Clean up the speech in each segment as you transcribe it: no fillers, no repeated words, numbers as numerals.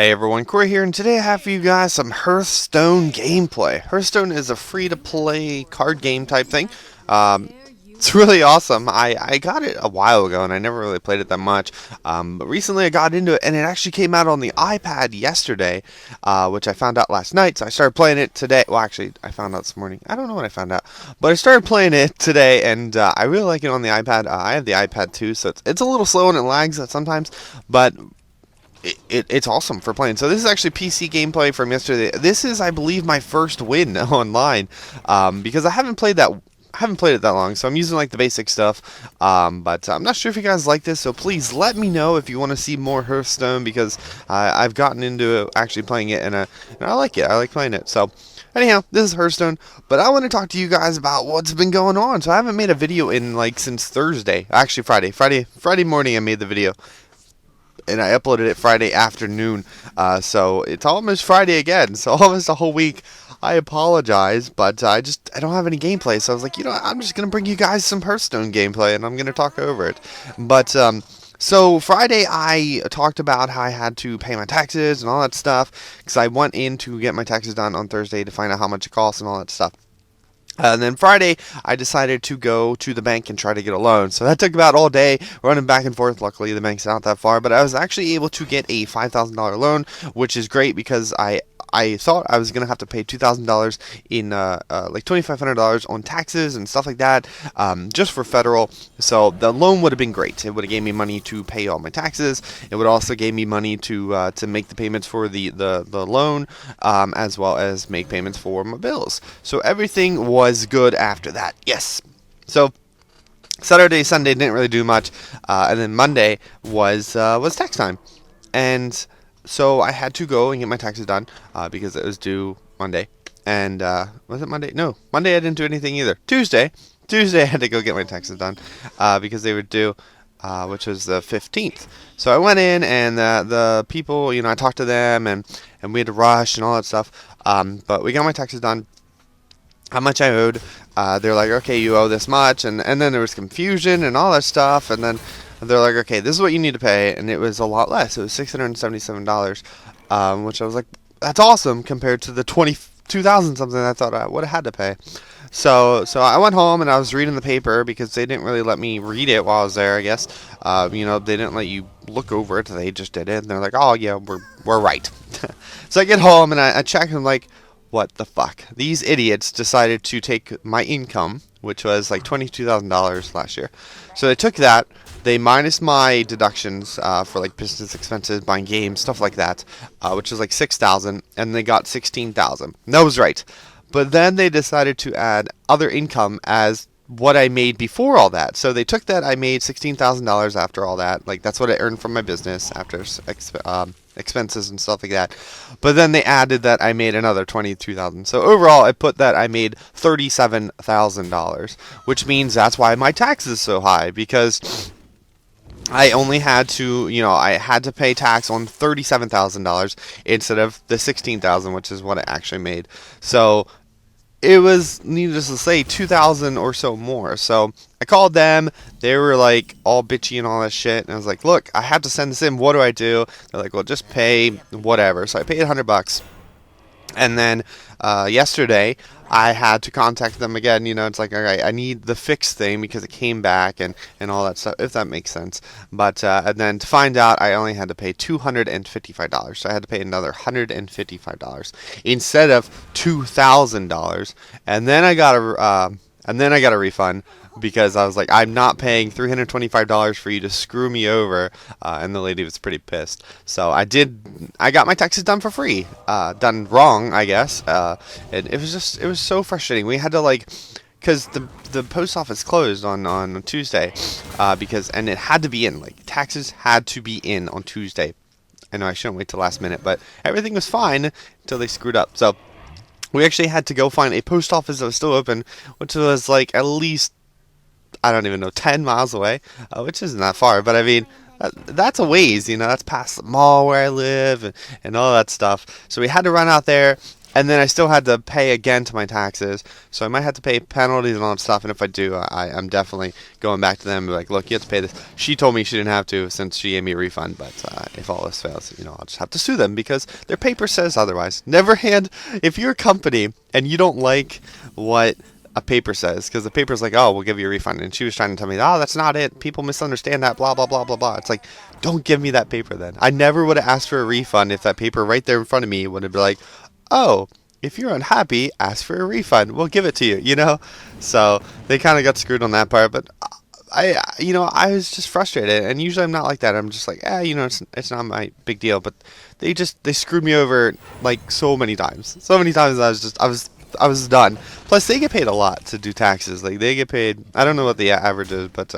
Hey everyone, Corey here, and today I have for you guys some Hearthstone gameplay. Hearthstone is a free-to-play card game type thing. It's really awesome. I got it a while ago, and I never really played it that much. But recently I got into it, and it actually came out on the iPad yesterday, which I found out last night. So I started playing it today. Well, actually, I found out this morning. I don't know when I found out, but I started playing it today, and I really like it on the iPad. I have the iPad too, so it's a little slow and it lags sometimes, but it's awesome for playing. So this is actually PC gameplay from yesterday. This is, I believe, my first win online, because I haven't played it that long, so I'm using like the basic stuff. But I'm not sure if you guys like this, so please let me know if you want to see more Hearthstone, because I've gotten into actually playing it, and I like it. I like playing it. So anyhow, this is Hearthstone, but I want to talk to you guys about what's been going on. So I haven't made a video in like since Thursday, actually Friday morning. I made the video, and I uploaded it Friday afternoon. So it's almost Friday again. So almost a whole week. I apologize, but I don't have any gameplay. So I was like, I'm just gonna bring you guys some Hearthstone gameplay, and I'm gonna talk over it. But so Friday I talked about how I had to pay my taxes and all that stuff, because I went in to get my taxes done on Thursday to find out how much it costs and all that stuff. And then Friday, I decided to go to the bank and try to get a loan. So that took about all day, running back and forth. Luckily, the bank's not that far, but I was actually able to get a $5,000 loan, which is great because I thought I was going to have to pay $2,000 in like $2,500 on taxes and stuff like that, just for federal. So the loan would have been great. It would have gave me money to pay all my taxes. It would also gave me money to make the payments for the loan, as well as make payments for my bills. So everything was good after that. Yes. So Saturday, Sunday didn't really do much, and then Monday was tax time, and so I had to go and get my taxes done, because it was due Monday. And was it Monday? No, Monday I didn't do anything either. Tuesday I had to go get my taxes done, because they were due, which was the 15th. So I went in, and the people, I talked to them, and we had to rush and all that stuff. But we got my taxes done. How much I owed? They're like, okay, you owe this much, and then there was confusion and all that stuff, and then they're like, okay, this is what you need to pay, and it was a lot less. It was $677, which I was like, that's awesome compared to the 22,000 something I thought I would have had to pay. So I went home and I was reading the paper, because they didn't really let me read it while I was there, I guess. They didn't let you look over it. They just did it, and they're like, oh yeah, we're right. So I get home and I check, and I'm like, what the fuck? These idiots decided to take my income, which was like $22,000 last year. So they took that. They minus my deductions for like business expenses, buying games, stuff like that, which is like $6,000, and they got $16,000. That was right. But then they decided to add other income as what I made before all that. So they took that I made $16,000 after all that. Like, that's what I earned from my business after expenses and stuff like that. But then they added that I made another $22,000. So overall, I put that I made $37,000, which means that's why my tax is so high, because I only had to, I had to pay tax on $37,000 instead of the $16,000, which is what I actually made. So it was, needless to say, $2,000 or so more. So I called them. They were like all bitchy and all that shit, and I was like, look, I have to send this in. What do I do? They're like, well, just pay whatever. So I paid $100. And then yesterday, I had to contact them again. It's like, all right, I need the fix thing because it came back and all that stuff, if that makes sense. But and then to find out, I only had to pay $255. So I had to pay another $155 instead of $2,000. And then I got a refund, because I was like, I'm not paying $325 for you to screw me over, and the lady was pretty pissed. So I got my taxes done for free, done wrong, I guess. And it was so frustrating. We had to because the post office closed on Tuesday, and it had to be in, taxes had to be in on Tuesday. I know I shouldn't wait till last minute, but everything was fine until they screwed up. So we actually had to go find a post office that was still open, which was like at least, I don't even know, 10 miles away, which isn't that far, but I mean, that's a ways, that's past the mall where I live, and all that stuff. So we had to run out there, and then I still had to pay again to my taxes, so I might have to pay penalties and all that stuff. And if I do, I'm definitely going back to them and be like, look, you have to pay this. She told me she didn't have to since she gave me a refund, but if all this fails, I'll just have to sue them because their paper says otherwise. Never hand if you're a company and you don't like what a paper says, because the paper's like, oh, we'll give you a refund, and she was trying to tell me, oh, that's not it, people misunderstand that, blah blah blah blah blah. It's like, don't give me that paper then. I never would have asked for a refund if that paper right there in front of me would have been like, oh, if you're unhappy, ask for a refund, we'll give it to you. So they kind of got screwed on that part. But I was just frustrated, and usually I'm not like that. I'm just like, it's not my big deal. But they screwed me over like so many times. So many times I was done. Plus, they get paid a lot to do taxes. Like, they get paid, I don't know what the average is, but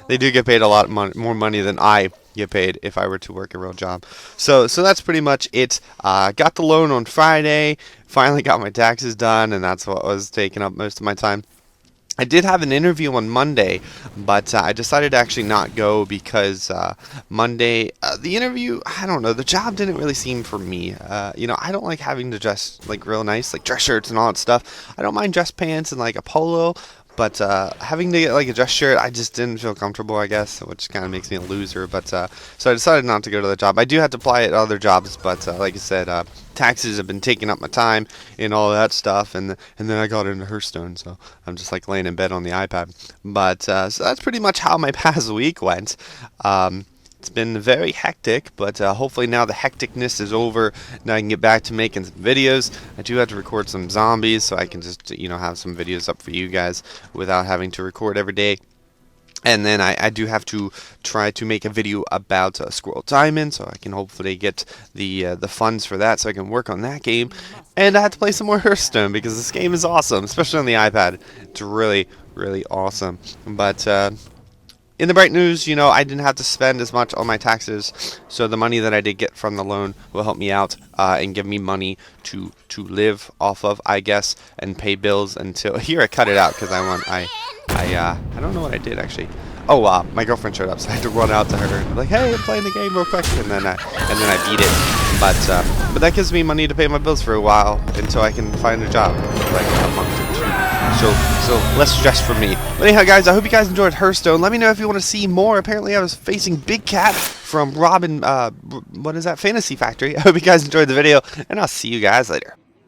they do get paid a lot more money than I get paid if I were to work a real job. So that's pretty much it. Got the loan on Friday. Finally got my taxes done, and that's what was taking up most of my time. I did have an interview on Monday, but I decided to actually not go because Monday, the interview, I don't know, the job didn't really seem for me. I don't like having to dress like real nice, like dress shirts and all that stuff. I don't mind dress pants and like a polo, but having to get like a dress shirt, I just didn't feel comfortable, I guess, which kind of makes me a loser. But so I decided not to go to the job. I do have to apply at other jobs, but like I said, taxes have been taking up my time and all that stuff, and then I got into Hearthstone, so I'm just like laying in bed on the iPad. But so that's pretty much how my past week went. It's been very hectic, but hopefully now the hecticness is over. Now I can get back to making some videos. I do have to record some zombies, so I can just have some videos up for you guys without having to record every day. And then I do have to try to make a video about Squirrel Diamond, so I can hopefully get the funds for that, so I can work on that game. And I have to play some more Hearthstone because this game is awesome, especially on the iPad. It's really, really awesome. But in the bright news, I didn't have to spend as much on my taxes, so the money that I did get from the loan will help me out and give me money to live off of, I guess, and pay bills until here. I cut it out because I don't know what I did actually. Oh, my girlfriend showed up, so I had to run out to her and be like, "Hey, I'm playing the game real quick," and then I beat it. But that gives me money to pay my bills for a while until I can find a job, like a month or two. So less stress for me. But anyhow, guys, I hope you guys enjoyed Hearthstone. Let me know if you want to see more. Apparently, I was facing Big Cat from Robin. What is that? Fantasy Factory. I hope you guys enjoyed the video, and I'll see you guys later.